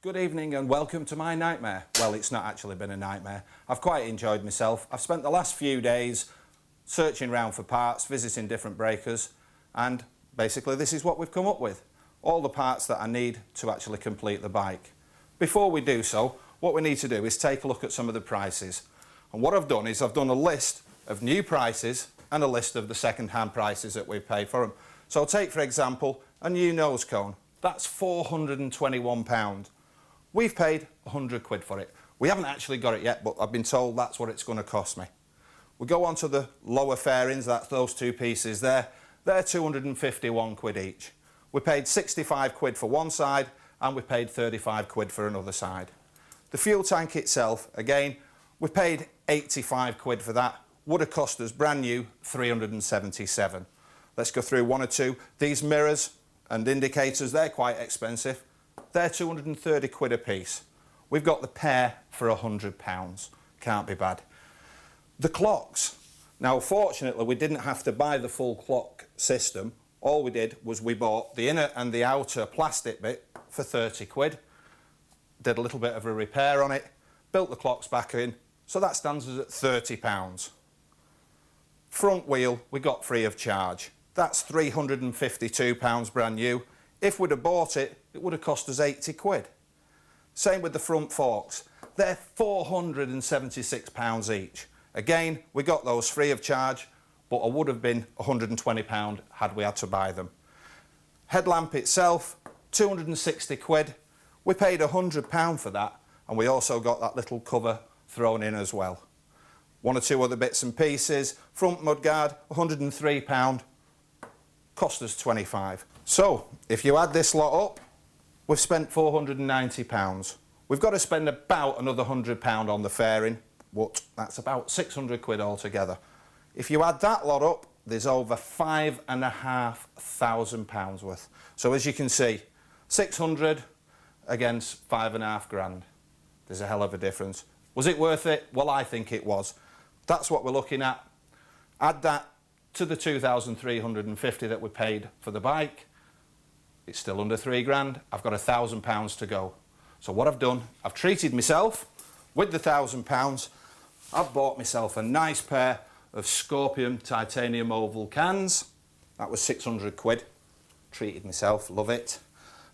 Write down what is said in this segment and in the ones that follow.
Good evening and welcome to my nightmare. Well, it's not actually been a nightmare. I've quite enjoyed myself. I've spent the last few days searching around for parts, visiting different breakers, and basically this is what we've come up with. All the parts that I need to actually complete the bike. Before we do so, what we need to do is take a look at some of the prices. And what I've done is I've done a list of new prices and a list of the second-hand prices that we've paid for them. So take, for example, a new nose cone. That's £421. We've paid 100 quid for it. We haven't actually got it yet, but I've been told that's what it's going to cost me. We go on to the lower fairings, that's those two pieces there. They're 251 quid each. We paid 65 quid for one side and we paid 35 quid for another side. The fuel tank itself, again, we paid 85 quid for that. Would have cost us brand new 377. Let's go through one or two. These mirrors and indicators, they're quite expensive. They're 230 quid a piece. We've got the pair for £100. Can't be bad. The clocks. Now, fortunately, we didn't have to buy the full clock system. All we did was we bought the inner and the outer plastic bit for 30 quid. Did a little bit of a repair on it, built the clocks back in, so that stands us at £30. Front wheel, we got free of charge. That's £352 brand new. If we'd have bought it, it would have cost us 80 quid. Same with the front forks. They're £476 each. Again, we got those free of charge, but I would have been £120 had we had to buy them. Headlamp itself, 260 quid. We paid £100 for that, and we also got that little cover thrown in as well. One or two other bits and pieces. Front mudguard, £103. Cost us 25. So, if you add this lot up, we've spent £490. We've got to spend about another £100 on the fairing, but that's about 600 quid altogether. If you add that lot up, there's over £5,500 worth. So as you can see, 600 against 5.5 grand. There's a hell of a difference. Was it worth it? Well, I think it was. That's what we're looking at. Add that to the 2,350 that we paid for the bike. It's still under 3 grand. I've got £1,000 to go. So what I've done, I've treated myself with the £1,000. I've bought myself a nice pair of Scorpion titanium oval cans. That was 600 quid. Treated myself, love it.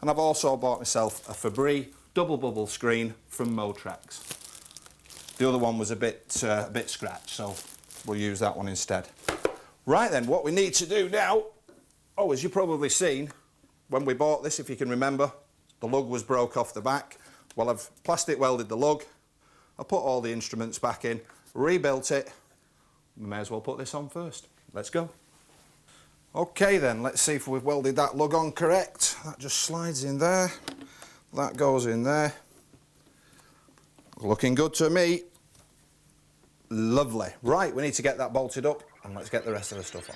And I've also bought myself a Fabri double bubble screen from Motrax. The other one was a bit scratched, so we'll use that one instead. Right then, what we need to do now, as you've probably seen, when we bought this, if you can remember, the lug was broke off the back. Well, I've plastic welded the lug, I put all the instruments back in, rebuilt it. We may as well put this on first. Let's go. Okay then, let's see if we've welded that lug on correct. That just slides in there, that goes in there. Looking good to me. Lovely. Right, we need to get that bolted up and let's get the rest of the stuff on.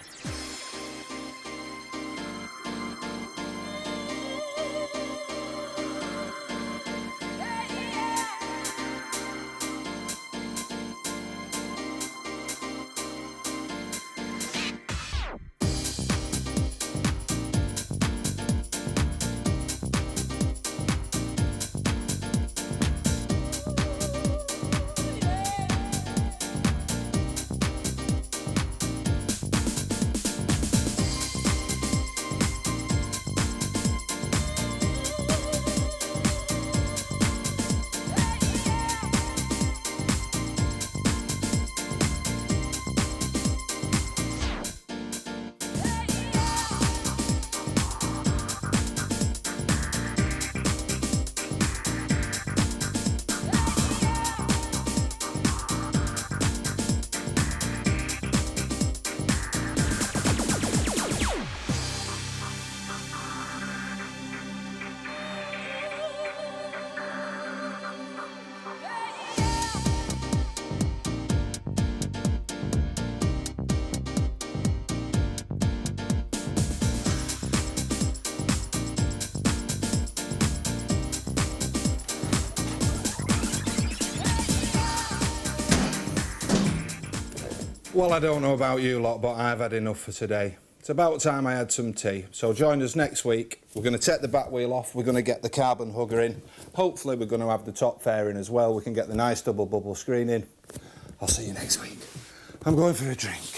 Well, I don't know about you lot, but I've had enough for today. It's about time I had some tea, so join us next week We're going to take the back wheel off, we're going to get the carbon hugger in. Hopefully we're going to have the top fairing as well. We can get the nice double bubble screen in. I'll see you next week. I'm going for a drink.